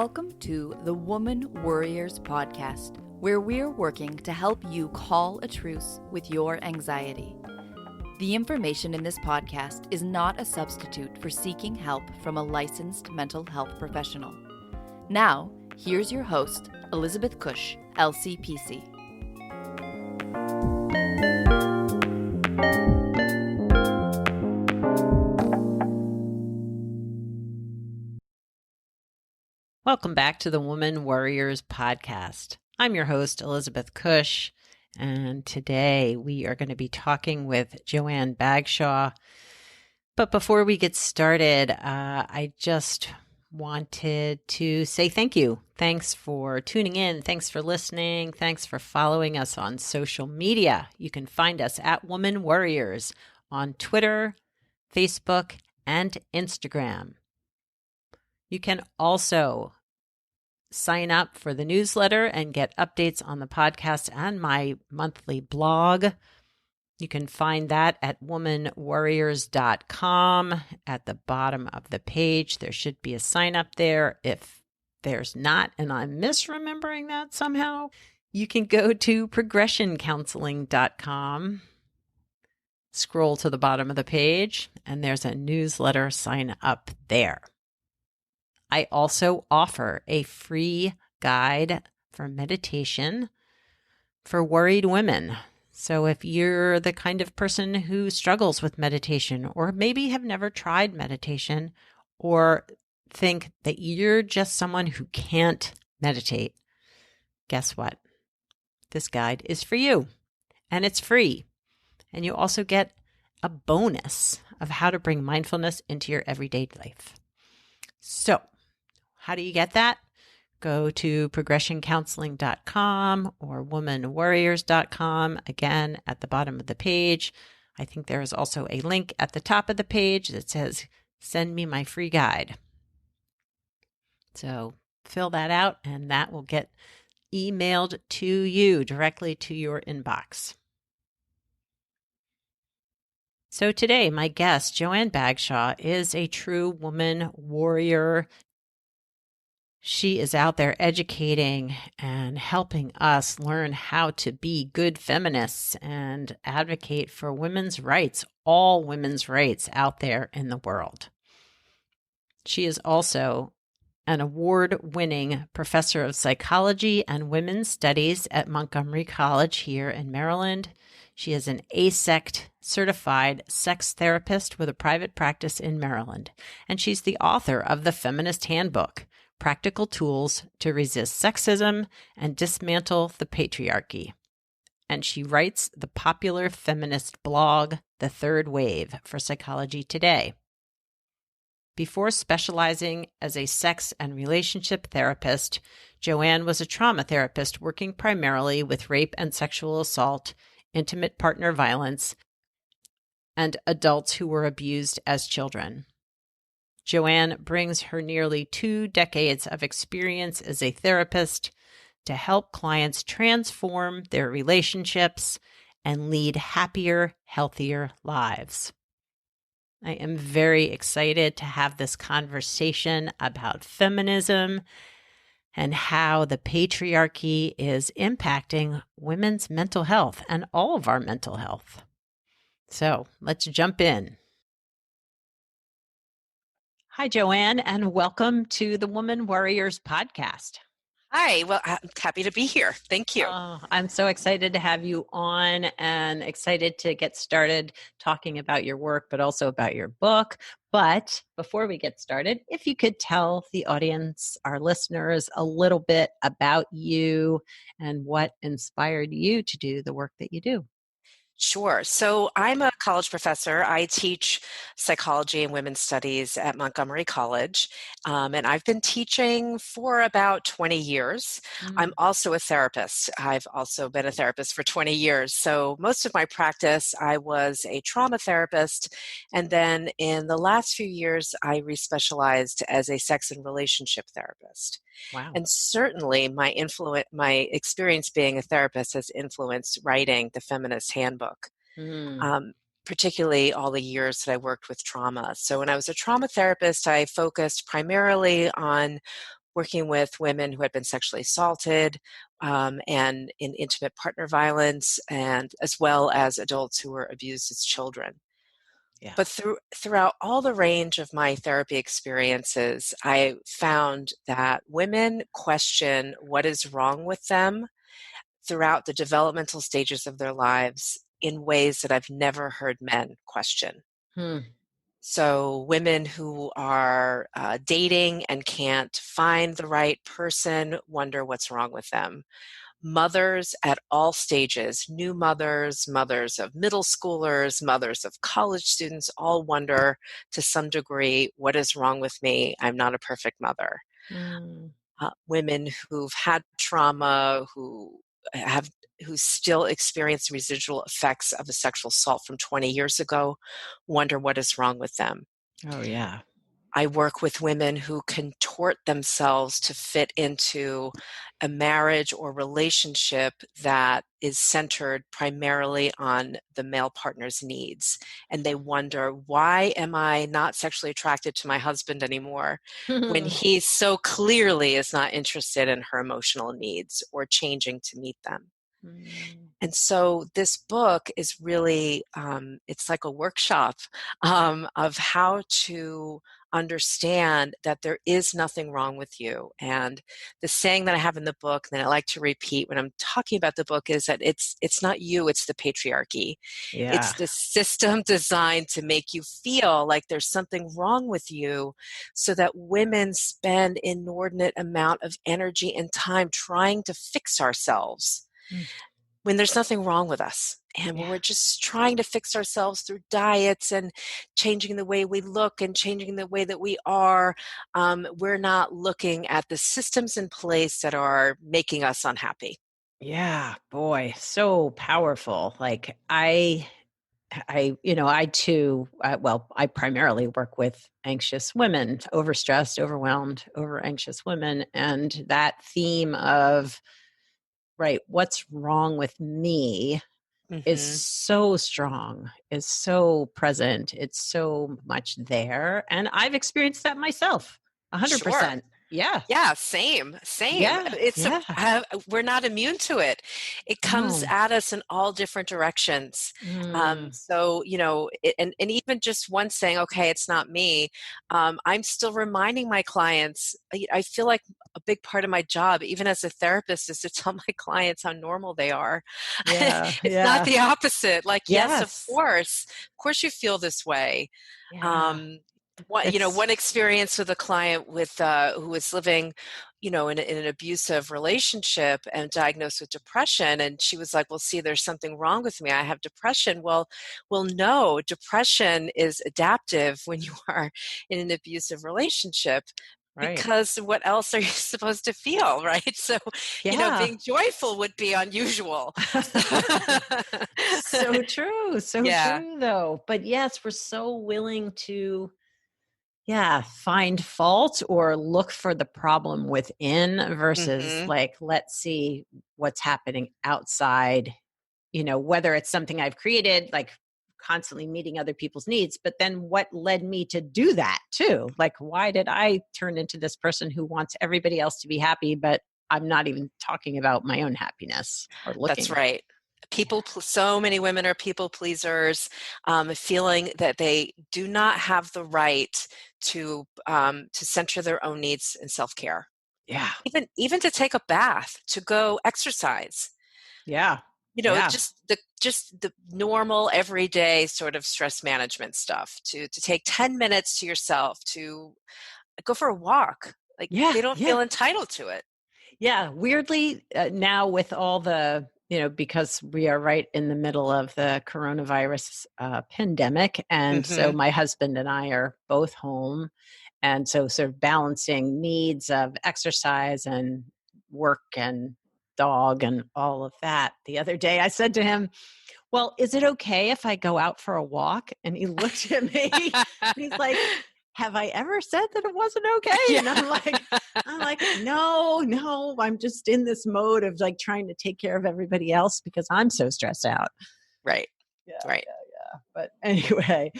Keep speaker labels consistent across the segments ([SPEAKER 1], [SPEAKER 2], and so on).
[SPEAKER 1] Welcome to the Woman Worriers podcast, where we're working to help you call a truce with your anxiety. The information in this podcast is not a substitute for seeking help from a licensed mental health professional. Now, here's your host, Elizabeth Cush, LCPC.
[SPEAKER 2] Welcome back to the Woman Worriers podcast. I'm your host, Elizabeth Cush, and today we are going to be talking with Joanne Bagshaw. But before we get started, I just wanted to say thank you. Thanks for tuning in. Thanks for listening. Thanks for following us on social media. You can find us at Woman Worriers on Twitter, Facebook, and Instagram. You can also sign up for the newsletter and get updates on the podcast and my monthly blog. You can find that at womanworriers.com. At the bottom of the page, there should be a sign up there. If there's not, and I'm misremembering that somehow, you can go to progressioncounseling.com. Scroll to the bottom of the page, and there's a newsletter sign up there. I also offer a free guide for meditation for worried women. So if you're the kind of person who struggles with meditation, or maybe have never tried meditation, or think that you're just someone who can't meditate, guess what? This guide is for you, and it's free. And you also get a bonus of how to bring mindfulness into your everyday life. So, how do you get that? Go to progressioncounseling.com or womanworriers.com. Again, at the bottom of the page. I think there is also a link at the top of the page that says, send me my free guide. So fill that out and that will get emailed to you directly to your inbox. So today, my guest, Joanne Bagshaw, is a true woman warrior. She is out there educating and helping us learn how to be good feminists and advocate for women's rights, all women's rights out there in the world. She is also an award-winning professor of psychology and women's studies at Montgomery College here in Maryland. She is an ASECT certified sex therapist with a private practice in Maryland, and she's the author of the Feminist Handbook, Practical Tools to Resist Sexism and Dismantle the Patriarchy. And she writes the popular feminist blog, The Third Wave, for Psychology Today. Before specializing as a sex and relationship therapist, Joanne was a trauma therapist working primarily with rape and sexual assault, intimate partner violence, and adults who were abused as children. Joanne brings her nearly 2 decades of experience as a therapist to help clients transform their relationships and lead happier, healthier lives. I am very excited to have this conversation about feminism and how the patriarchy is impacting women's mental health and all of our mental health. So let's jump in. Hi, Joanne, and welcome to the Woman Worriers podcast.
[SPEAKER 3] Hi, well, I'm happy to be here. Thank you.
[SPEAKER 2] I'm so excited to have you on and excited to get started talking about your work, but also about your book. But before we get started, if you could tell the audience, our listeners, a little bit about you and what inspired you to do the work that you do.
[SPEAKER 3] Sure. So I'm a college professor. I teach psychology and women's studies at Montgomery College, and I've been teaching for about 20 years. I'm also a therapist. I've also been a therapist for 20 years. So most of my practice, I was a trauma therapist, and then in the last few years, I respecialized as a sex and relationship therapist.
[SPEAKER 2] Wow.
[SPEAKER 3] And certainly my experience being a therapist has influenced writing the Feminist Handbook, particularly all the years that I worked with trauma. So when I was a trauma therapist, I focused primarily on working with women who had been sexually assaulted and in intimate partner violence, and as well as adults who were abused as children.
[SPEAKER 2] Yeah.
[SPEAKER 3] But throughout all the range of my therapy experiences, I found that women question what is wrong with them throughout the developmental stages of their lives in ways that I've never heard men question.
[SPEAKER 2] Hmm.
[SPEAKER 3] So, women who are dating and can't find the right person wonder what's wrong with them. Mothers at all stages, new mothers, mothers of middle schoolers, mothers of college students, all wonder to some degree, what is wrong with me? I'm not a perfect mother.
[SPEAKER 2] Hmm.
[SPEAKER 3] Women who've had trauma, have who still experience residual effects of a sexual assault from 20 years ago, wonder what is wrong with them.
[SPEAKER 2] Oh, yeah.
[SPEAKER 3] I work with women who contort themselves to fit into a marriage or relationship that is centered primarily on the male partner's needs. And they wonder, why am I not sexually attracted to my husband anymore when he so clearly is not interested in her emotional needs or changing to meet them?
[SPEAKER 2] Hmm.
[SPEAKER 3] And so this book is really, it's like a workshop of how to understand that there is nothing wrong with you. And the saying that I have in the book that I like to repeat when I'm talking about the book is that it's not you, it's the patriarchy.
[SPEAKER 2] Yeah.
[SPEAKER 3] It's the system designed to make you feel like there's something wrong with you so that women spend inordinate amount of energy and time trying to fix ourselves
[SPEAKER 2] Hmm.
[SPEAKER 3] when there's nothing wrong with us. And when
[SPEAKER 2] Yeah.
[SPEAKER 3] we're just trying to fix ourselves through diets and changing the way we look and changing the way that we are, we're not looking at the systems in place that are making us unhappy.
[SPEAKER 2] Yeah, boy, so powerful. Like I too, well, I primarily work with anxious women, overstressed, overwhelmed, over anxious women. And that theme of, right, what's wrong with me is
[SPEAKER 3] Hmm.
[SPEAKER 2] so strong, is so present. It's so much there. And I've experienced that myself,
[SPEAKER 3] Sure.
[SPEAKER 2] 100%. Yeah.
[SPEAKER 3] Yeah, same, same.
[SPEAKER 2] Yeah. Yeah.
[SPEAKER 3] We're not immune to it. It comes
[SPEAKER 2] No.
[SPEAKER 3] at us in all different directions.
[SPEAKER 2] Mm,
[SPEAKER 3] So and even just one saying, okay, it's not me. I'm still reminding my clients. I feel like a big part of my job, even as a therapist, is to tell my clients how normal they are.
[SPEAKER 2] yeah.
[SPEAKER 3] It's not
[SPEAKER 2] Yeah.
[SPEAKER 3] the opposite. Like, yes,
[SPEAKER 2] Yes.
[SPEAKER 3] of course, you feel this way.
[SPEAKER 2] Yeah.
[SPEAKER 3] um,
[SPEAKER 2] It's
[SPEAKER 3] one experience with a client with who was living, in an abusive relationship and diagnosed with depression, and she was like, "Well, see, there's something wrong with me. I have depression." Well, no, depression is adaptive when you are in an abusive relationship.
[SPEAKER 2] right.
[SPEAKER 3] Because what else are you supposed to feel, right? So,
[SPEAKER 2] Yeah.
[SPEAKER 3] being joyful would be unusual.
[SPEAKER 2] So true. So
[SPEAKER 3] Yeah.
[SPEAKER 2] true, though. But yes, we're so willing to, yeah, find fault or look for the problem within versus
[SPEAKER 3] Hmm.
[SPEAKER 2] like, let's see what's happening outside, whether it's something I've created, like constantly meeting other people's needs, but then what led me to do that too? Like, why did I turn into this person who wants everybody else to be happy, but I'm not even talking about my own happiness or
[SPEAKER 3] That's
[SPEAKER 2] looking?
[SPEAKER 3] right.
[SPEAKER 2] Yeah.
[SPEAKER 3] So many women are people pleasers, feeling that they do not have the right to center their own needs and self care.
[SPEAKER 2] Yeah.
[SPEAKER 3] Even to take a bath, to go exercise.
[SPEAKER 2] Yeah. Yeah.
[SPEAKER 3] Just the normal everyday sort of stress management stuff. To take 10 minutes to yourself, to go for a walk. Like,
[SPEAKER 2] Yeah.
[SPEAKER 3] they don't
[SPEAKER 2] Yeah.
[SPEAKER 3] feel entitled to it.
[SPEAKER 2] Yeah. Weirdly, now with all the, because we are right in the middle of the coronavirus pandemic. And so
[SPEAKER 3] Hmm.
[SPEAKER 2] my husband and I are both home. And so, sort of balancing needs of exercise and work and dog and all of that. The other day, I said to him, "Well, is it okay if I go out for a walk?" And he looked at me and he's like, "Have I ever said that it wasn't okay?"
[SPEAKER 3] Yeah.
[SPEAKER 2] And I'm like, "No, no, I'm just in this mode of like trying to take care of everybody else because I'm so stressed out."
[SPEAKER 3] Right.
[SPEAKER 2] Yeah,
[SPEAKER 3] Right.
[SPEAKER 2] yeah, But anyway,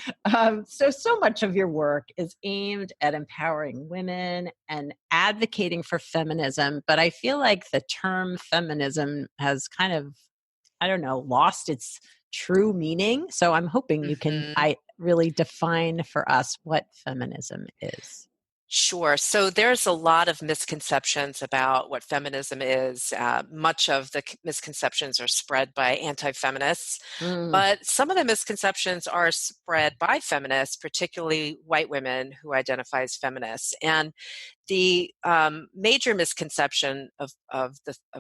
[SPEAKER 2] so much of your work is aimed at empowering women and advocating for feminism. But I feel like the term feminism has kind of, I don't know, lost its true meaning. So I'm hoping you can
[SPEAKER 3] Mhm.
[SPEAKER 2] I really define for us what feminism is.
[SPEAKER 3] Sure. So there's a lot of misconceptions about what feminism is. Much of the misconceptions are spread by anti-feminists,
[SPEAKER 2] Mm,
[SPEAKER 3] but some of the misconceptions are spread by feminists, particularly white women who identify as feminists. And the major misconception of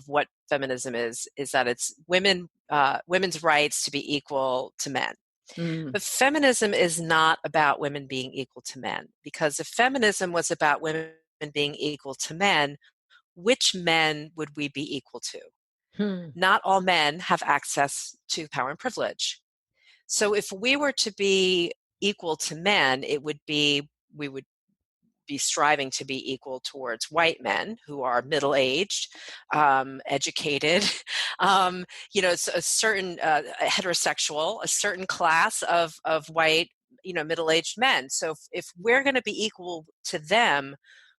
[SPEAKER 3] what feminism is that it's women's rights to be equal to men.
[SPEAKER 2] mm,
[SPEAKER 3] But feminism is not about women being equal to men, because if feminism was about women being equal to men, which men would we be equal to?
[SPEAKER 2] hmm,
[SPEAKER 3] Not all men have access to power and privilege. So if we were to be equal to men, we would be striving to be equal towards white men who are middle-aged, educated, a certain heterosexual, a certain class of white, middle-aged men. So if we're going to be equal to them,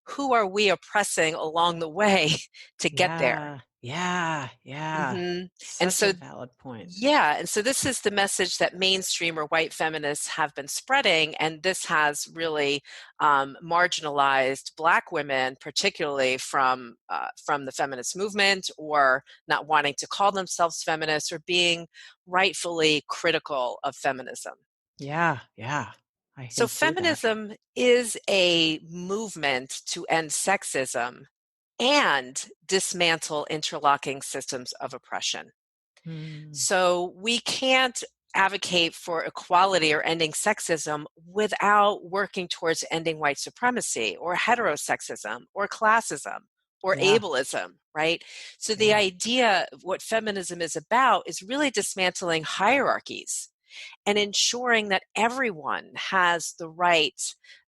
[SPEAKER 3] who are we oppressing along the way to get there?
[SPEAKER 2] yeah, yeah, yeah.
[SPEAKER 3] hmm And
[SPEAKER 2] Such a
[SPEAKER 3] so
[SPEAKER 2] valid point.
[SPEAKER 3] yeah, and so this is the message that mainstream or white feminists have been spreading, and this has really marginalized Black women, particularly from the feminist movement, or not wanting to call themselves feminists, or being rightfully critical of feminism.
[SPEAKER 2] Yeah, yeah. I
[SPEAKER 3] So
[SPEAKER 2] can see that.
[SPEAKER 3] feminism is a movement to end sexism and dismantle interlocking systems of oppression.
[SPEAKER 2] Mm,
[SPEAKER 3] So we can't advocate for equality or ending sexism without working towards ending white supremacy or heterosexism or classism or
[SPEAKER 2] yeah,
[SPEAKER 3] ableism, right? So the
[SPEAKER 2] yeah,
[SPEAKER 3] idea of what feminism is about is really dismantling hierarchies and ensuring that everyone has the right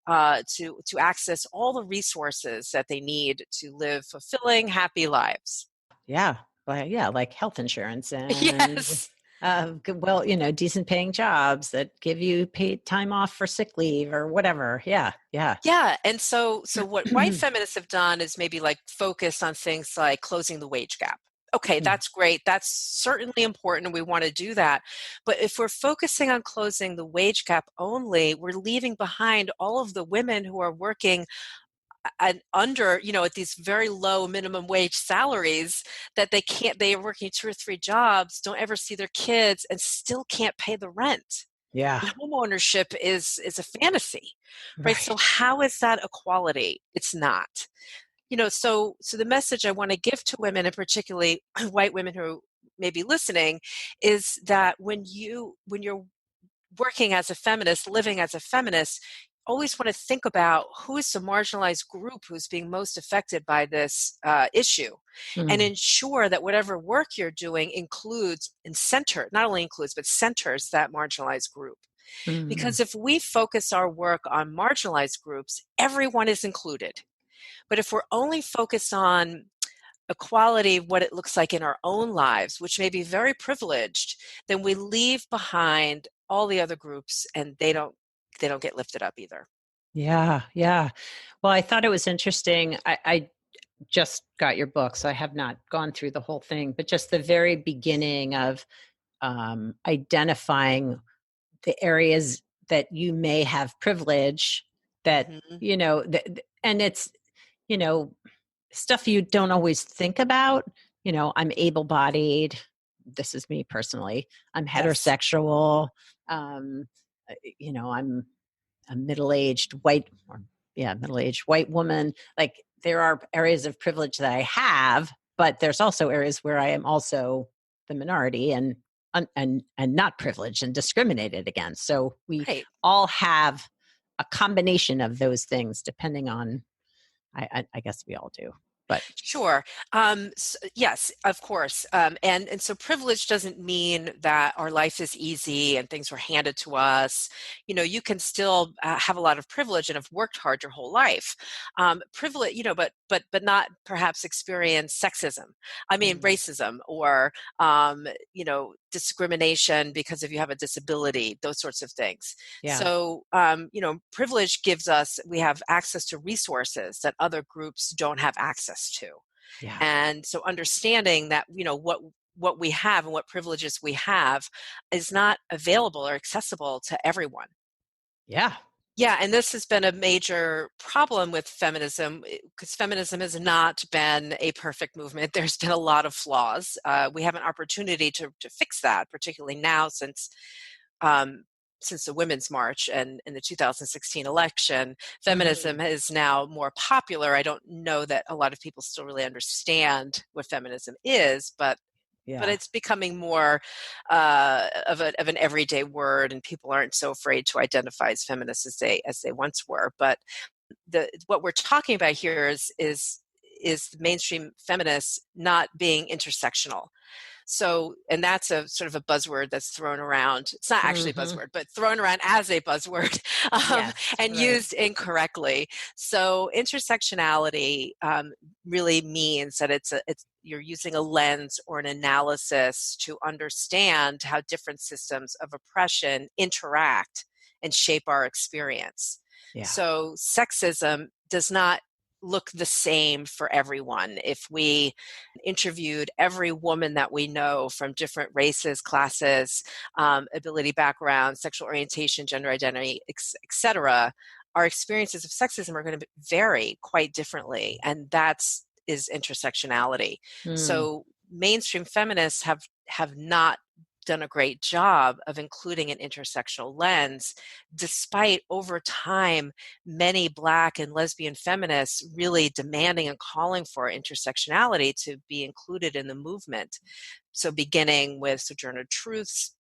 [SPEAKER 3] to access all the resources that they need to live fulfilling, happy lives.
[SPEAKER 2] yeah. Yeah, like health insurance and
[SPEAKER 3] Yes.
[SPEAKER 2] well, decent paying jobs that give you paid time off for sick leave or whatever. Yeah, yeah.
[SPEAKER 3] Yeah, and so what white feminists have done is maybe like focus on things like closing the wage gap. Okay,
[SPEAKER 2] Mm,
[SPEAKER 3] that's great. That's certainly important and we want to do that. But if we're focusing on closing the wage gap only, we're leaving behind all of the women who are working under, at these very low minimum wage salaries that they are working two or three jobs, don't ever see their kids and still can't pay the rent.
[SPEAKER 2] yeah,
[SPEAKER 3] And homeownership is a fantasy, right? So
[SPEAKER 2] right.
[SPEAKER 3] how is that equality? It's not. So the message I want to give to women, and particularly white women who may be listening, is that when you're working as a feminist, living as a feminist, always want to think about who is the marginalized group who's being most affected by this issue, and
[SPEAKER 2] Mm,
[SPEAKER 3] ensure that whatever work you're doing includes and not only includes, but centers that marginalized group.
[SPEAKER 2] mm,
[SPEAKER 3] Because if we focus our work on marginalized groups, everyone is included. But if we're only focused on equality, what it looks like in our own lives, which may be very privileged, then we leave behind all the other groups and they don't get lifted up either.
[SPEAKER 2] yeah, yeah. Well, I thought it was interesting. I just got your book, so I have not gone through the whole thing, but just the very beginning of identifying the areas that you may have privilege that,
[SPEAKER 3] hmm
[SPEAKER 2] and it's, you know, stuff you don't always think about. I'm able bodied. This is me personally. I'm
[SPEAKER 3] Yes.
[SPEAKER 2] heterosexual. I'm a middle-aged white or yeah, middle-aged white woman. Like there are areas of privilege that I have, but there's also areas where I am also the minority and not privileged and discriminated against. So we
[SPEAKER 3] Right.
[SPEAKER 2] all have a combination of those things depending on I guess we all do. But
[SPEAKER 3] Sure. Yes, of course. And so privilege doesn't mean that our life is easy and things were handed to us. You can still have a lot of privilege and have worked hard your whole life. Privilege, but but not perhaps experience sexism. I mean, racism or, discrimination because if you have a disability, those sorts of things.
[SPEAKER 2] Yeah.
[SPEAKER 3] So, privilege we have access to resources that other groups don't have access to.
[SPEAKER 2] Yeah.
[SPEAKER 3] And so understanding that, what we have and what privileges we have is not available or accessible to everyone.
[SPEAKER 2] Yeah.
[SPEAKER 3] Yeah, and this has been a major problem with feminism because feminism has not been a perfect movement. There's been a lot of flaws. We have an opportunity to fix that, particularly now since the Women's March and in the 2016 election. Feminism is now more popular. I don't know that a lot of people still really understand what feminism is, but it's becoming more of an everyday word, and people aren't so afraid to identify as feminists as they once were. But what we're talking about here is mainstream feminists not being intersectional. So, and that's a sort of a buzzword that's thrown around. It's not actually a buzzword, but thrown around as a buzzword and used incorrectly. So, intersectionality really means that you're using a lens or an analysis to understand how different systems of oppression interact and shape our experience.
[SPEAKER 2] Yeah.
[SPEAKER 3] So, sexism does not look the same for everyone. If we interviewed every woman that we know from different races, classes, ability, background, sexual orientation, gender identity, etc., our experiences of sexism are going to vary quite differently, and is intersectionality. So mainstream feminists have not done a great job of including an intersectional lens, despite over time many Black and lesbian feminists really demanding and calling for intersectionality to be included in the movement. So beginning with Sojourner Truth's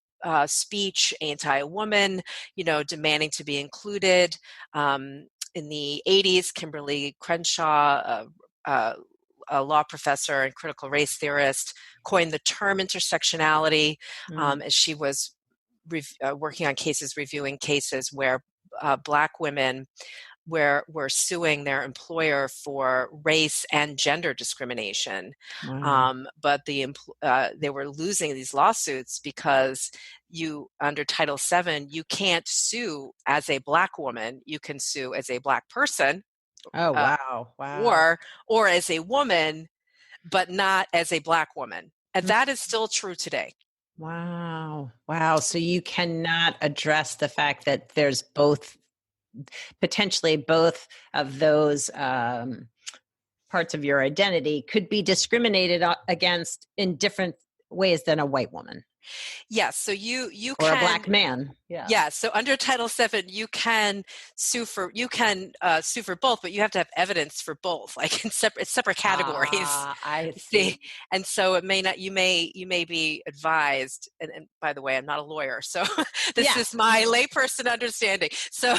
[SPEAKER 3] speech, Anti-Woman, demanding to be included. In the 80s, Kimberly Crenshaw, a law professor and critical race theorist, coined the term intersectionality as she was working on reviewing cases where Black women were suing their employer for race and gender discrimination. But they were losing these lawsuits because under Title VII, you can't sue as a Black woman. You can sue as a Black person.
[SPEAKER 2] Oh, wow.
[SPEAKER 3] Or as a woman, but not as a Black woman. And that is still true today.
[SPEAKER 2] Wow. So you cannot address the fact that there's potentially both of those parts of your identity could be discriminated against in different ways than a white woman.
[SPEAKER 3] Yes, so you
[SPEAKER 2] or
[SPEAKER 3] can,
[SPEAKER 2] a Black man.
[SPEAKER 3] Yeah, so under Title VII, you can sue for both, but you have to have evidence for both, like in separate categories.
[SPEAKER 2] I see.
[SPEAKER 3] And so it may not. You may be advised. And by the way, I'm not a lawyer, so this is my layperson understanding. So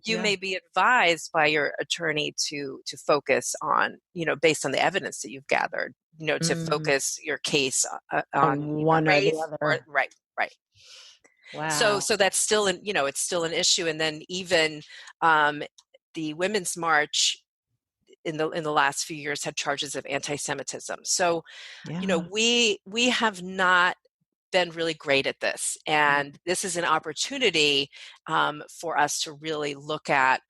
[SPEAKER 3] you may be advised by your attorney to focus on, based on the evidence that you've gathered, to focus your case on
[SPEAKER 2] one
[SPEAKER 3] race
[SPEAKER 2] or the other.
[SPEAKER 3] Right.
[SPEAKER 2] Wow.
[SPEAKER 3] So that's still it's still an issue. And then even the Women's March in the last few years had charges of anti-Semitism. So we have not been really great at this, and this is an opportunity for us to really look at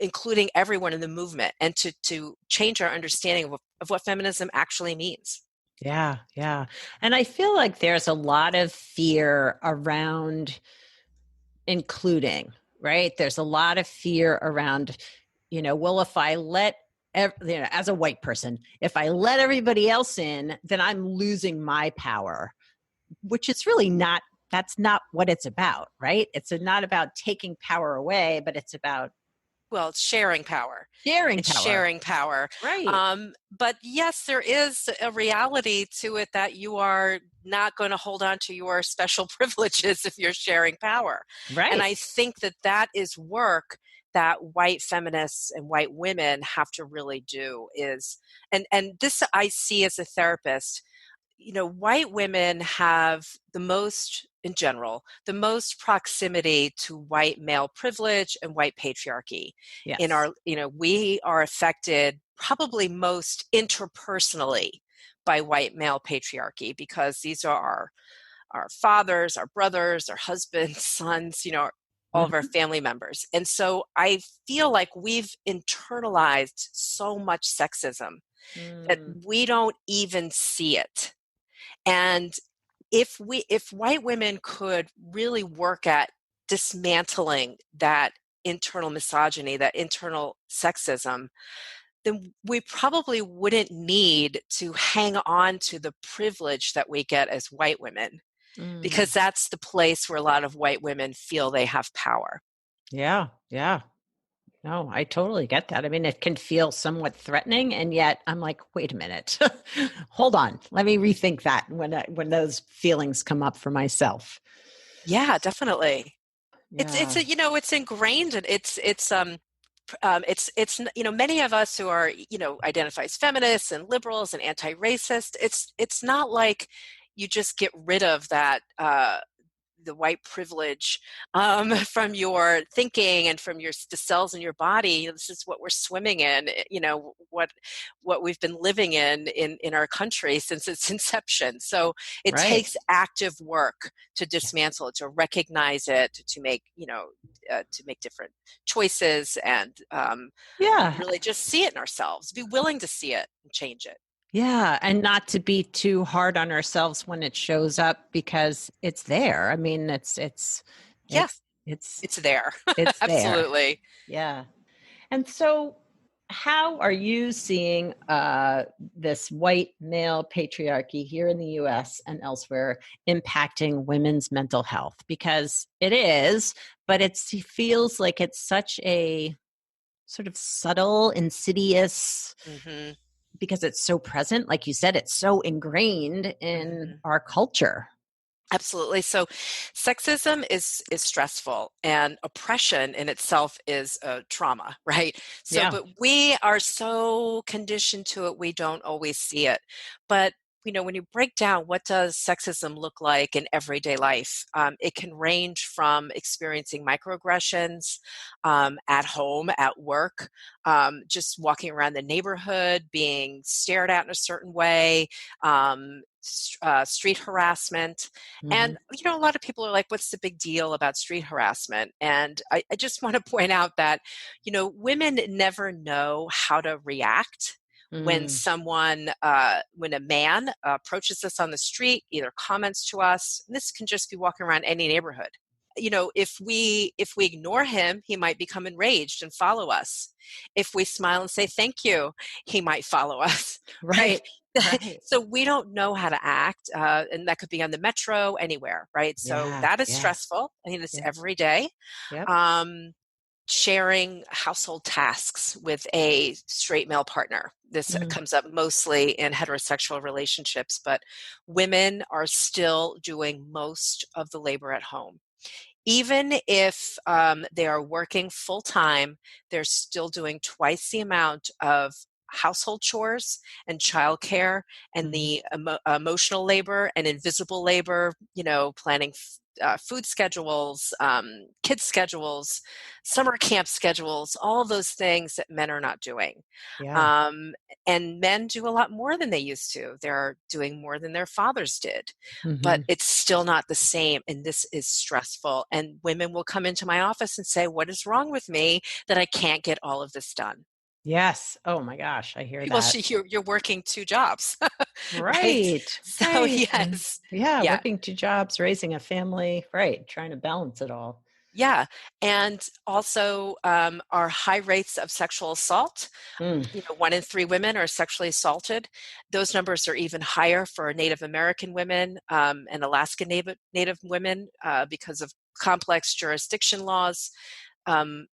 [SPEAKER 3] including everyone in the movement and to change our understanding of what feminism actually means.
[SPEAKER 2] Yeah. And I feel like there's a lot of fear around including, right? There's a lot of fear around, well, if I let, as a white person, if I let everybody else in, then I'm losing my power, which is really not, that's not what it's about, right? It's not about taking power away, but it's about
[SPEAKER 3] it's sharing power.
[SPEAKER 2] Sharing
[SPEAKER 3] power.
[SPEAKER 2] Right.
[SPEAKER 3] But yes, there is a reality to it that you are not going to hold on to your special privileges if you're sharing power.
[SPEAKER 2] Right.
[SPEAKER 3] And I think that is work that white feminists and white women have to really do and this I see as a therapist, white women have the most in general, the most proximity to white male privilege and white patriarchy. In
[SPEAKER 2] Yes.
[SPEAKER 3] our, we are affected probably most interpersonally by white male patriarchy, because these are our fathers, our brothers, our husbands, sons, all of our
[SPEAKER 2] Mhm.
[SPEAKER 3] family members. And so I feel like we've internalized so much sexism that
[SPEAKER 2] Mm,
[SPEAKER 3] we don't even see it. And if white women could really work at dismantling that internal misogyny, that internal sexism, then we probably wouldn't need to hang on to the privilege that we get as white women, because
[SPEAKER 2] mm.
[SPEAKER 3] that's the place where a lot of white women feel they have power.
[SPEAKER 2] Yeah, yeah. No, I totally get that. I mean, it can feel somewhat threatening, and yet I'm like, wait a minute, hold on, let me rethink that when those feelings come up for myself.
[SPEAKER 3] Yeah, definitely. It's
[SPEAKER 2] Yeah,
[SPEAKER 3] a, it's ingrained, and many of us who are, identify as feminists and liberals and anti-racist, it's not like you just get rid of that, the white privilege, from your thinking and from the cells in your body. This is what we're swimming in, what we've been living in our country since its inception. So it
[SPEAKER 2] right.
[SPEAKER 3] takes active work to dismantle it, to recognize it, to make, to make different choices, and
[SPEAKER 2] Yeah,
[SPEAKER 3] really just see it in ourselves, be willing to see it and change it.
[SPEAKER 2] yeah, and not to be too hard on ourselves when it shows up because it's there. I mean,
[SPEAKER 3] Yeah,
[SPEAKER 2] it's it's
[SPEAKER 3] it's there.
[SPEAKER 2] it's there.
[SPEAKER 3] Absolutely.
[SPEAKER 2] Yeah. And so, how are you seeing this white male patriarchy here in the US and elsewhere impacting women's mental health? Because it is, but it feels like it's such a sort of subtle, insidious,
[SPEAKER 3] Hmm.
[SPEAKER 2] because it's so present. Like you said, it's so ingrained in
[SPEAKER 3] Hmm.
[SPEAKER 2] our culture.
[SPEAKER 3] Absolutely. So sexism is stressful, and oppression in itself is a trauma, right? So,
[SPEAKER 2] Yeah.
[SPEAKER 3] but we are so conditioned to it, we don't always see it. But when you break down what does sexism look like in everyday life, it can range from experiencing microaggressions, at home, at work, just walking around the neighborhood, being stared at in a certain way, street harassment.
[SPEAKER 2] Hmm.
[SPEAKER 3] And, a lot of people are like, what's the big deal about street harassment? And I just want to point out that, women never know how to react when
[SPEAKER 2] Mm,
[SPEAKER 3] when a man approaches us on the street, either comments to us. And this can just be walking around any neighborhood. If we ignore him, he might become enraged and follow us. If we smile and say thank you, he might follow us, right?
[SPEAKER 2] right. Right.
[SPEAKER 3] So we don't know how to act, and that could be on the metro, anywhere, right? So
[SPEAKER 2] Yeah.
[SPEAKER 3] that is
[SPEAKER 2] Yeah.
[SPEAKER 3] stressful. I mean, it's
[SPEAKER 2] Yeah.
[SPEAKER 3] every day.
[SPEAKER 2] Yep.
[SPEAKER 3] Um, Sharing household tasks with a straight male partner. This
[SPEAKER 2] Mm,
[SPEAKER 3] comes up mostly in heterosexual relationships, but women are still doing most of the labor at home. Even if they are working full time, they're still doing twice the amount of household chores and childcare, and
[SPEAKER 2] mhm.
[SPEAKER 3] the emotional labor and invisible labor, planning food schedules, kids schedules, summer camp schedules, all those things that men are not doing.
[SPEAKER 2] Yeah.
[SPEAKER 3] Um, and men do a lot more than they used to. They're doing more than their fathers did, but
[SPEAKER 2] Mhm.
[SPEAKER 3] it's still not the same. And this is stressful. And women will come into my office and say, what is wrong with me that I can't get all of this done?
[SPEAKER 2] Yes. Oh my gosh, I hear
[SPEAKER 3] Well,
[SPEAKER 2] that.
[SPEAKER 3] you're working two jobs, right?
[SPEAKER 2] Right.
[SPEAKER 3] So
[SPEAKER 2] Right. And
[SPEAKER 3] yes,
[SPEAKER 2] yeah,
[SPEAKER 3] yeah,
[SPEAKER 2] working two jobs, raising a family, right, trying to balance it all.
[SPEAKER 3] yeah. And also our high rates of sexual assault.
[SPEAKER 2] Mm,
[SPEAKER 3] 1 in 3 women are sexually assaulted. Those numbers are even higher for Native American women, and Alaska Native women, because of complex jurisdiction laws.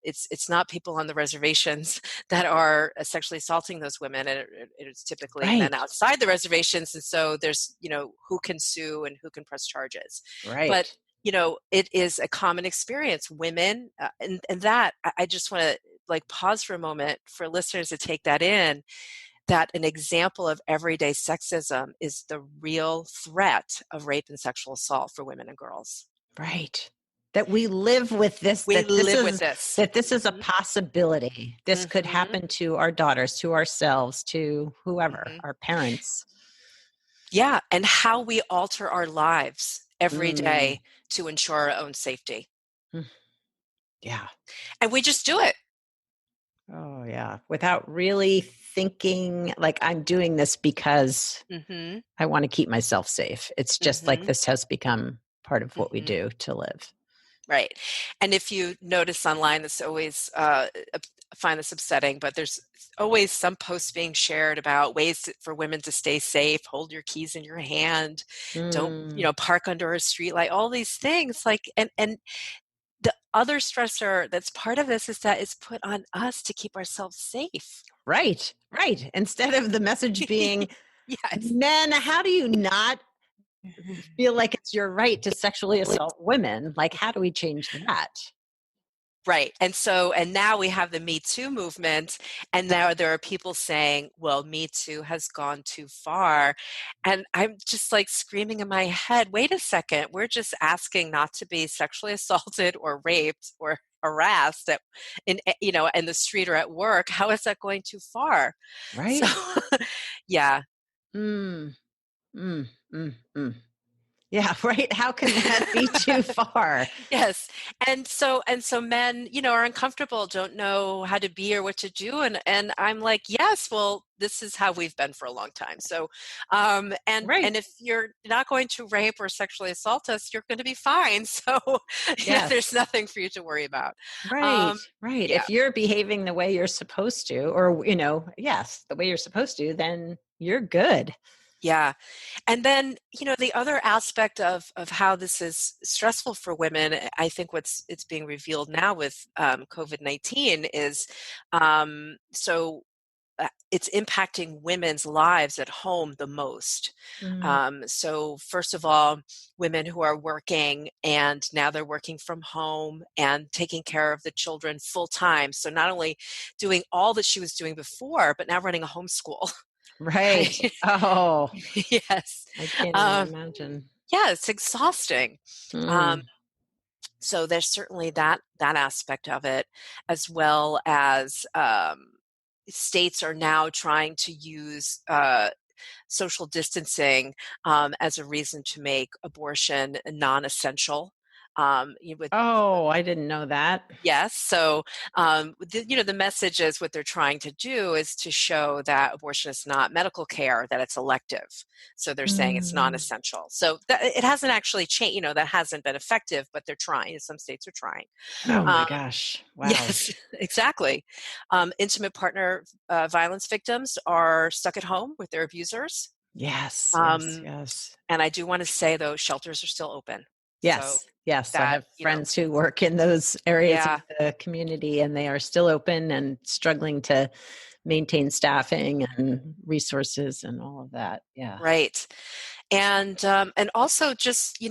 [SPEAKER 3] It's not people on the reservations that are sexually assaulting those women, and it's typically men
[SPEAKER 2] right.
[SPEAKER 3] outside the reservations. And so there's, who can sue and who can press charges. But
[SPEAKER 2] Right.
[SPEAKER 3] it is a common experience. Women, and that I just want to like pause for a moment for listeners to take that in. that an example of everyday sexism is the real threat of rape and sexual assault for women and girls.
[SPEAKER 2] Right. That we live with this,
[SPEAKER 3] We live with this.
[SPEAKER 2] that this is a possibility. This could
[SPEAKER 3] Mm-hmm.
[SPEAKER 2] happen to our daughters, to ourselves, to whoever,
[SPEAKER 3] Mm-hmm.
[SPEAKER 2] our parents.
[SPEAKER 3] Yeah, and how we alter our lives every
[SPEAKER 2] Mm.
[SPEAKER 3] day to ensure our own safety.
[SPEAKER 2] Mm. Yeah.
[SPEAKER 3] And we just do it.
[SPEAKER 2] Oh, yeah. Without really thinking like I'm doing this because
[SPEAKER 3] Mm-hmm.
[SPEAKER 2] I want to keep myself safe. It's just like
[SPEAKER 3] Mm-hmm.
[SPEAKER 2] this has become part of what we
[SPEAKER 3] Mm-hmm.
[SPEAKER 2] do to live.
[SPEAKER 3] Right. And if you notice online, this always I find this upsetting, but there's always some posts being shared about ways for women to stay safe, hold your keys in your hand, don't,
[SPEAKER 2] Mm.
[SPEAKER 3] park under a streetlight, all these things. And the other stressor that's part of this is that it's put on us to keep ourselves safe.
[SPEAKER 2] Right. Right. Instead of the message being,
[SPEAKER 3] Yes.
[SPEAKER 2] men, how do you not feel like it's your right to sexually assault women? Like, how do we change that?
[SPEAKER 3] Right. And now we have the Me Too movement, and now there are people saying, well, Me Too has gone too far. And I'm just like screaming in my head, wait a second, we're just asking not to be sexually assaulted or raped or harassed in the street or at work. How is that going too far? So
[SPEAKER 2] Right.
[SPEAKER 3] yeah.
[SPEAKER 2] Mm, mm, mm. Yeah, right. How can that be too far?
[SPEAKER 3] Yes. And so men, are uncomfortable, don't know how to be or what to do. And I'm like, yes, well, this is how we've been for a long time. So and
[SPEAKER 2] Right.
[SPEAKER 3] if you're not going to rape or sexually assault us, you're going to be fine. So there's
[SPEAKER 2] Yes.
[SPEAKER 3] nothing for you to worry about.
[SPEAKER 2] Right.
[SPEAKER 3] Um
[SPEAKER 2] Right.
[SPEAKER 3] yeah.
[SPEAKER 2] If you're behaving the way you're supposed to, or, yes, the way you're supposed to, then you're good.
[SPEAKER 3] Yeah. And then, the other aspect of how this is stressful for women, I think it's being revealed now with COVID-19 is it's impacting women's lives at home the most.
[SPEAKER 2] Mm.
[SPEAKER 3] So first of all, women who are working and now they're working from home and taking care of the children full time. So not only doing all that she was doing before, but now running a homeschool.
[SPEAKER 2] Right.
[SPEAKER 3] Right?
[SPEAKER 2] Oh,
[SPEAKER 3] Yes.
[SPEAKER 2] I can't even
[SPEAKER 3] Um,
[SPEAKER 2] imagine.
[SPEAKER 3] yeah, it's exhausting. Um,
[SPEAKER 2] Mm.
[SPEAKER 3] so there's certainly that aspect of it, as well as states are now trying to use social distancing as a reason to make abortion non-essential. With
[SPEAKER 2] Oh, I didn't know that.
[SPEAKER 3] Yes. So, the message is what they're trying to do is to show that abortion is not medical care, that it's elective. So they're saying it's
[SPEAKER 2] Mm.
[SPEAKER 3] non-essential. So it hasn't actually changed, that hasn't been effective, but they're trying. Some states are trying.
[SPEAKER 2] Oh my
[SPEAKER 3] Um,
[SPEAKER 2] gosh. Wow.
[SPEAKER 3] yes, exactly. Intimate partner violence victims are stuck at home with their abusers.
[SPEAKER 2] Yes, yes,
[SPEAKER 3] Um,
[SPEAKER 2] yes.
[SPEAKER 3] and I do want to say, though, shelters are still open. So
[SPEAKER 2] Yes, yes. I
[SPEAKER 3] that,
[SPEAKER 2] have friends who work in those areas of
[SPEAKER 3] yeah.
[SPEAKER 2] the community and they are still open and struggling to maintain staffing and resources and all of that. Yeah.
[SPEAKER 3] Right. And also just,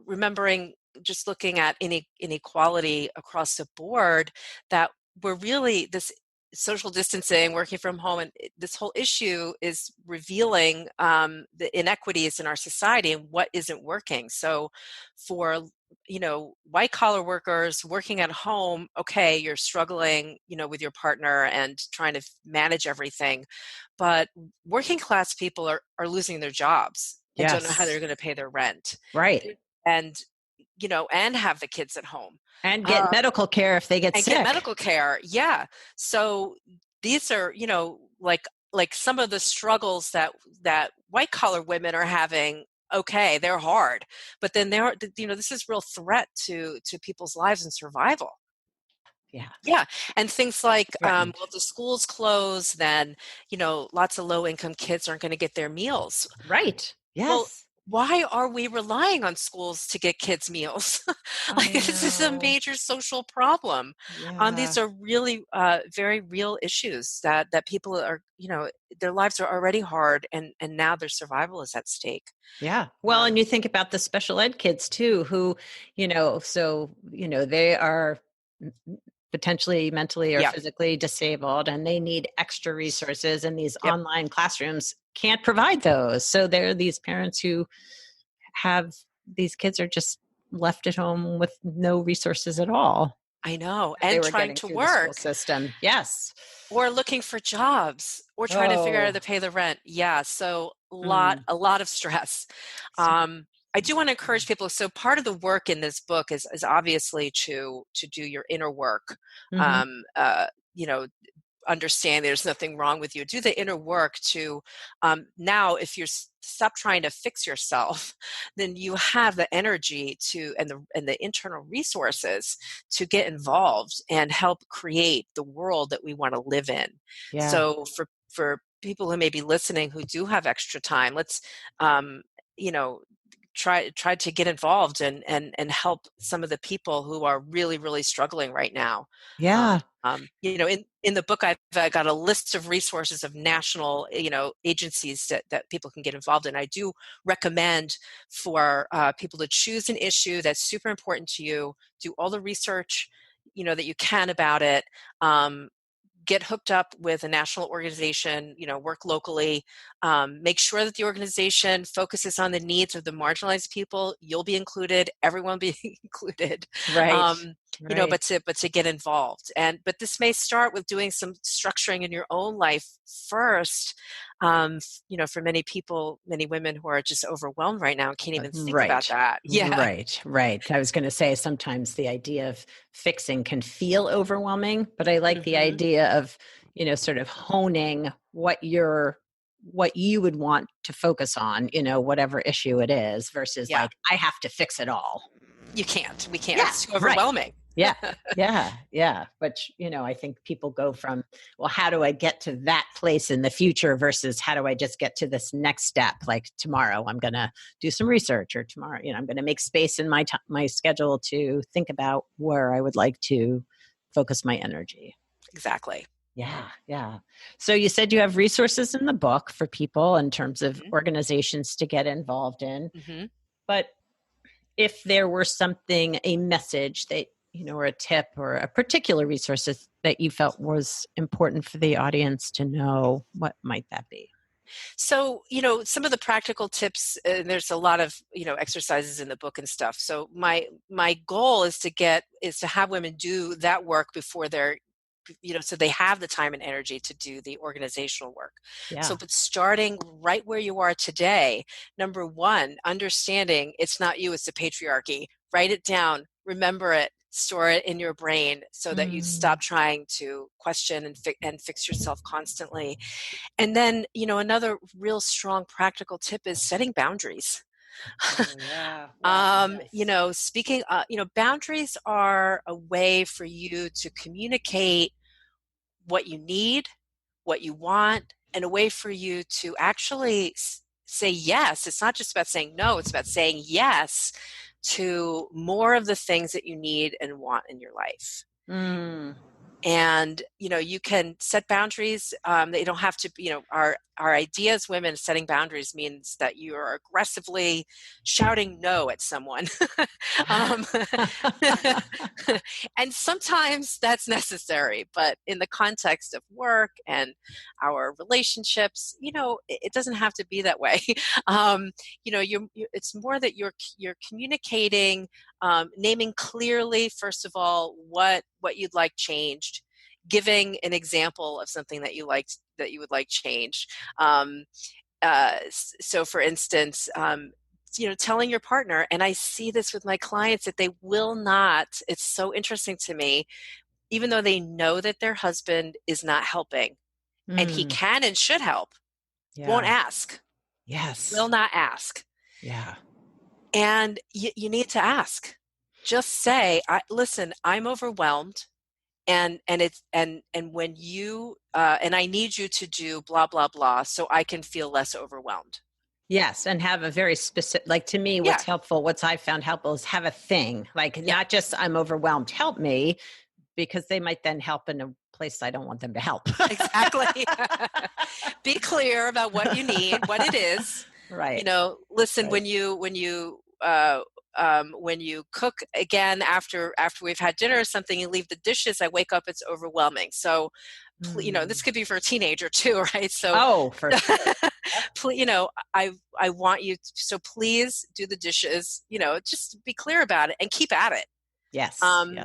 [SPEAKER 3] remembering, just looking at inequality across the board, that we're really this social distancing, working from home, and this whole issue is revealing the inequities in our society and what isn't working. So for white collar workers working at home, okay, you're struggling, with your partner and trying to manage everything, but working class people are losing their jobs and don't know how they're
[SPEAKER 2] Yes.
[SPEAKER 3] going to pay their rent,
[SPEAKER 2] Right.
[SPEAKER 3] and and have the kids at home,
[SPEAKER 2] And get
[SPEAKER 3] uh,
[SPEAKER 2] medical care if they get
[SPEAKER 3] and get
[SPEAKER 2] sick.
[SPEAKER 3] medical care. Yeah. So these are, like some of the struggles that white collar women are having. Okay, they're hard, but then this is real threat to people's lives and survival.
[SPEAKER 2] Yeah.
[SPEAKER 3] Yeah, and things like,
[SPEAKER 2] Threatened.
[SPEAKER 3] well, if the schools close, then lots of low income kids aren't going to get their meals.
[SPEAKER 2] Right.
[SPEAKER 3] Well,
[SPEAKER 2] Yes.
[SPEAKER 3] why are we relying on schools to get kids meals? Like,
[SPEAKER 2] I
[SPEAKER 3] this is a
[SPEAKER 2] know.
[SPEAKER 3] major social problem. These
[SPEAKER 2] Yeah.
[SPEAKER 3] are really very real issues that people are, their lives are already hard, and now their survival is at stake.
[SPEAKER 2] Yeah. Well, and
[SPEAKER 3] Um,
[SPEAKER 2] you think about the special ed kids too, who, they are potentially mentally or
[SPEAKER 3] Yeah.
[SPEAKER 2] physically disabled, and they need extra resources, and these
[SPEAKER 3] Yep.
[SPEAKER 2] online classrooms can't provide those. So there are these parents who have these kids are just left at home with no resources at all
[SPEAKER 3] I know.
[SPEAKER 2] they
[SPEAKER 3] And
[SPEAKER 2] were
[SPEAKER 3] trying
[SPEAKER 2] getting
[SPEAKER 3] to
[SPEAKER 2] through the school
[SPEAKER 3] work
[SPEAKER 2] system. Yes.
[SPEAKER 3] or looking for jobs or trying to figure out how
[SPEAKER 2] Oh,
[SPEAKER 3] to pay the rent. Yeah. So
[SPEAKER 2] mm,
[SPEAKER 3] a lot of stress.
[SPEAKER 2] so,
[SPEAKER 3] I do want to encourage people. So part of the work in this book is obviously to do your inner work.
[SPEAKER 2] mhm.
[SPEAKER 3] Um, you know, understand there's nothing wrong with you. Do the inner work to now if you're stop trying to fix yourself, then you have the energy to and the internal resources to get involved and help create the world that we want to live in.
[SPEAKER 2] Yeah.
[SPEAKER 3] So for people who may be listening who do have extra time, let's um, you know try to get involved and help some of the people who are really struggling right now.
[SPEAKER 2] Yeah.
[SPEAKER 3] In the book, I've got a list of resources of national, agencies that people can get involved in. I do recommend for people to choose an issue that's super important to you, do all the research, that you can about it. Get hooked up with a national organization, work locally, make sure that the organization focuses on the needs of the marginalized people. You'll be included, everyone will be included.
[SPEAKER 2] Right.
[SPEAKER 3] um,
[SPEAKER 2] Right.
[SPEAKER 3] but to get involved. But this may start with doing some structuring in your own life first. For many people, many women who are just overwhelmed right now and can't even think about
[SPEAKER 2] Right.
[SPEAKER 3] that. Yeah.
[SPEAKER 2] Right. I was going to say sometimes the idea of fixing can feel overwhelming, but I like the
[SPEAKER 3] Hmm.
[SPEAKER 2] idea of, sort of honing what you would want to focus on, whatever issue it is versus
[SPEAKER 3] Yeah.
[SPEAKER 2] like, I have to fix it all.
[SPEAKER 3] We can't,
[SPEAKER 2] Yeah.
[SPEAKER 3] it's too
[SPEAKER 2] Right.
[SPEAKER 3] overwhelming.
[SPEAKER 2] Yeah. Yeah. But, I think people go from, well, how do I get to that place in the future versus how do I just get to this next step? Like tomorrow, I'm going to do some research, or tomorrow, I'm going to make space in my schedule to think about where I would like to focus my energy.
[SPEAKER 3] Exactly.
[SPEAKER 2] Yeah. Yeah. So you said you have resources in the book for people in terms of
[SPEAKER 3] Hmm.
[SPEAKER 2] organizations to get involved in.
[SPEAKER 3] Hmm.
[SPEAKER 2] But if there were something, a message that, or a tip or a particular resource that you felt was important for the audience to know, what might that be?
[SPEAKER 3] So, some of the practical tips, and there's a lot of, exercises in the book and stuff. So my goal is to have women do that work before they're, so they have the time and energy to do the organizational work.
[SPEAKER 2] Yeah.
[SPEAKER 3] So, but starting right where you are today, number one, understanding it's not you, it's the patriarchy. Write it down, remember it, store it in your brain so that you
[SPEAKER 2] Mm.
[SPEAKER 3] stop trying to question and fix yourself constantly. And then, another real strong practical tip is setting boundaries.
[SPEAKER 2] Oh, yeah. Wow. Yes.
[SPEAKER 3] Speaking, boundaries are a way for you to communicate what you need, what you want, and a way for you to actually say yes. It's not just about saying no, it's about saying yes to more of the things that you need and want in your life.
[SPEAKER 2] Mm.
[SPEAKER 3] And you can set boundaries. They don't have to, our idea as women, setting boundaries means that you are aggressively shouting no at someone. um, and sometimes that's necessary, but in the context of work and our relationships, it doesn't have to be that way. It's more that you're communicating, naming clearly, first of all, what you'd like changed, giving an example of something that you would like changed. So for instance, telling your partner, and I see this with my clients, that they will not, it's so interesting to me, even though they know that their husband is not helping and he
[SPEAKER 2] Mm.
[SPEAKER 3] can and should help, won't
[SPEAKER 2] Yeah.
[SPEAKER 3] ask, will
[SPEAKER 2] Yes.
[SPEAKER 3] not ask.
[SPEAKER 2] Yeah.
[SPEAKER 3] And you need to ask. Just say, listen, I'm overwhelmed. And when you and I need you to do blah blah blah so I can feel less overwhelmed.
[SPEAKER 2] Yes, and have a very specific, like to me,
[SPEAKER 3] Yeah.
[SPEAKER 2] what's I found helpful is have a thing, like
[SPEAKER 3] Yep.
[SPEAKER 2] not just I'm overwhelmed, help me, because they might then help in a place I don't want them to help.
[SPEAKER 3] Exactly. Be clear about what you need, what it is.
[SPEAKER 2] Right.
[SPEAKER 3] Listen,
[SPEAKER 2] Right.
[SPEAKER 3] when you when you cook again after we've had dinner or something, you leave the dishes, I wake up, it's overwhelming. So, this could be for a teenager too, right? So,
[SPEAKER 2] for sure.
[SPEAKER 3] I want you so please do the dishes, just be clear about it and keep at it.
[SPEAKER 2] Yes.
[SPEAKER 3] And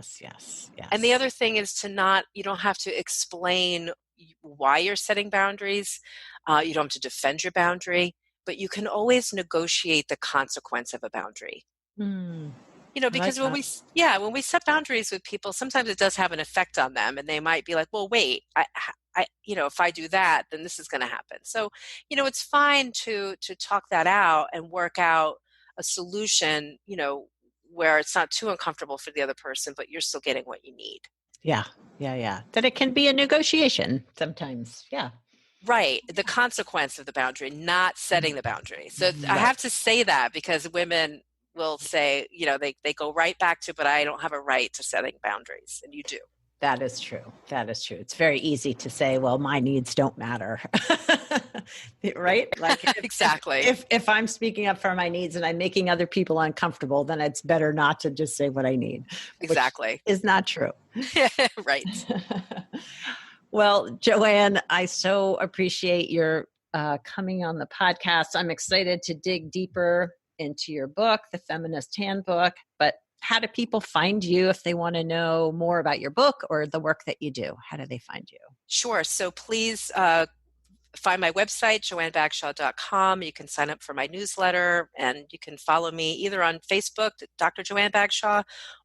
[SPEAKER 3] the other thing is you don't have to explain why you're setting boundaries. You don't have to defend your boundary, but you can always negotiate the consequence of a boundary. Because when we set boundaries with people, sometimes it does have an effect on them, and they might be like, well, wait, if I do that, then this is going to happen. So, it's fine to talk that out and work out a solution, where it's not too uncomfortable for the other person, but you're still getting what you need.
[SPEAKER 2] Yeah. That it can be a negotiation sometimes. Yeah.
[SPEAKER 3] Right. The consequence of the boundary, not setting the boundary. So I have to say that because women will say, they go right back to, but I don't have a right to setting boundaries. And you do.
[SPEAKER 2] That is true. It's very easy to say, well, my needs don't matter. Right? Like
[SPEAKER 3] exactly.
[SPEAKER 2] If I'm speaking up for my needs and I'm making other people uncomfortable, then it's better not to just say what I need.
[SPEAKER 3] Exactly.
[SPEAKER 2] Is not true.
[SPEAKER 3] Right.
[SPEAKER 2] Well, Joanne, I so appreciate your coming on the podcast. I'm excited to dig deeper into your book, The Feminist Handbook. But how do people find you if they want to know more about your book or the work that you do? How do they find you?
[SPEAKER 3] Sure. So please find my website, joannebagshaw.com. You can sign up for my newsletter, and you can follow me either on Facebook, Dr. Joanne Bagshaw,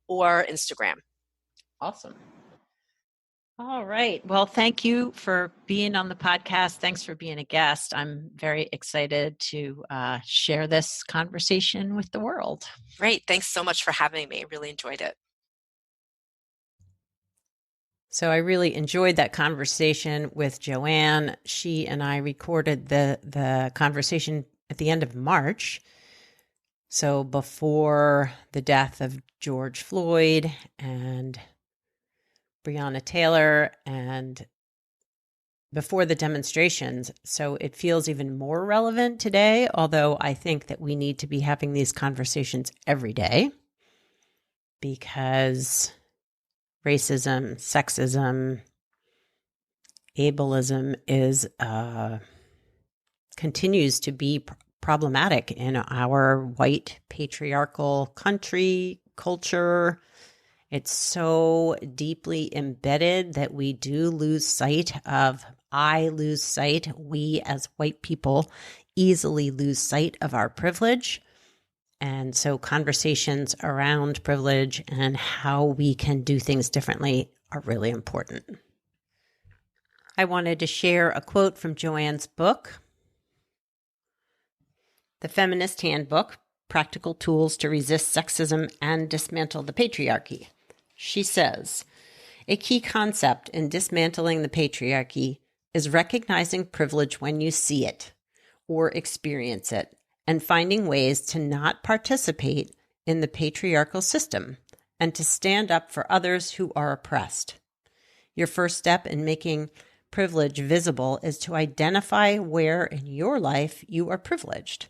[SPEAKER 3] or Instagram.
[SPEAKER 2] Awesome. All right. Well, thank you for being on the podcast. Thanks for being a guest. I'm very excited to share this conversation with the world.
[SPEAKER 3] Great. Thanks so much for having me. Really enjoyed it.
[SPEAKER 2] So I really enjoyed that conversation with Joanne. She and I recorded the conversation at the end of March. So before the death of George Floyd and Breonna Taylor and before the demonstrations. So it feels even more relevant today, although I think that we need to be having these conversations every day because racism, sexism, ableism continues to be problematic in our white patriarchal country, culture. It's so deeply embedded that we do lose sight of, we as white people easily lose sight of our privilege. And so conversations around privilege and how we can do things differently are really important. I wanted to share a quote from Joanne's book, The Feminist Handbook, Practical Tools to Resist Sexism and Dismantle the Patriarchy. She says, a key concept in dismantling the patriarchy is recognizing privilege when you see it or experience it and finding ways to not participate in the patriarchal system and to stand up for others who are oppressed. Your first step in making privilege visible is to identify where in your life you are privileged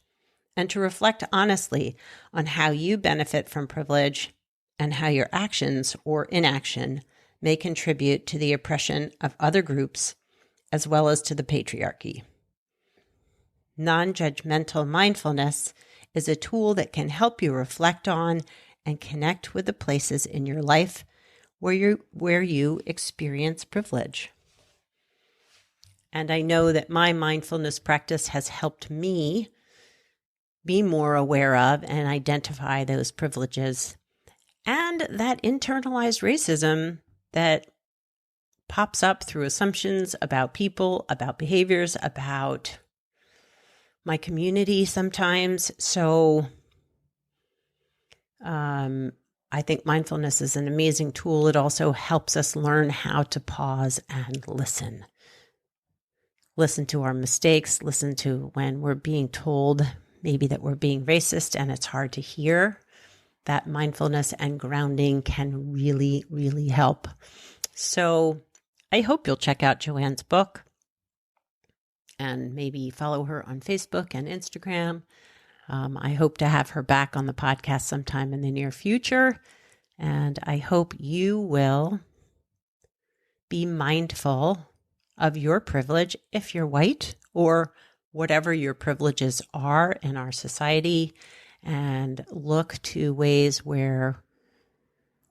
[SPEAKER 2] and to reflect honestly on how you benefit from privilege and how your actions or inaction may contribute to the oppression of other groups as well as to the patriarchy. Non-judgmental mindfulness is a tool that can help you reflect on and connect with the places in your life where you experience privilege. And I know that my mindfulness practice has helped me be more aware of and identify those privileges and that internalized racism that pops up through assumptions about people, about behaviors, about my community sometimes. So I think mindfulness is an amazing tool. It also helps us learn how to pause and listen. Listen to our mistakes, listen to when we're being told maybe that we're being racist and it's hard to hear. That mindfulness and grounding can really, really help. So I hope you'll check out Joanne's book and maybe follow her on Facebook and Instagram. I hope to have her back on the podcast sometime in the near future. And I hope you will be mindful of your privilege if you're white or whatever your privileges are in our society, and look to ways where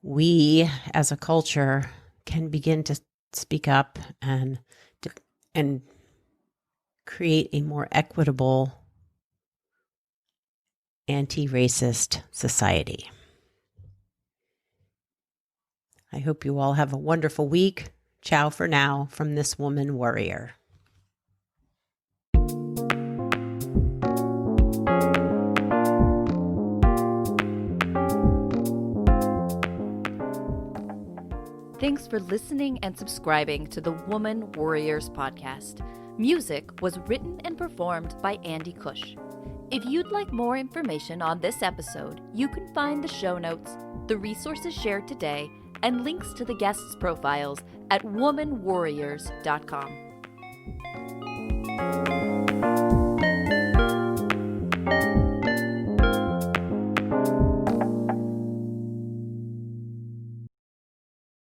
[SPEAKER 2] we as a culture can begin to speak up and create a more equitable, anti-racist society. I hope you all have a wonderful week. Ciao for now from this Woman Worrier.
[SPEAKER 1] Thanks for listening and subscribing to the Woman Worriers podcast. Music was written and performed by Andy Cush. If you'd like more information on this episode, you can find the show notes, the resources shared today, and links to the guests' profiles at womanworriers.com.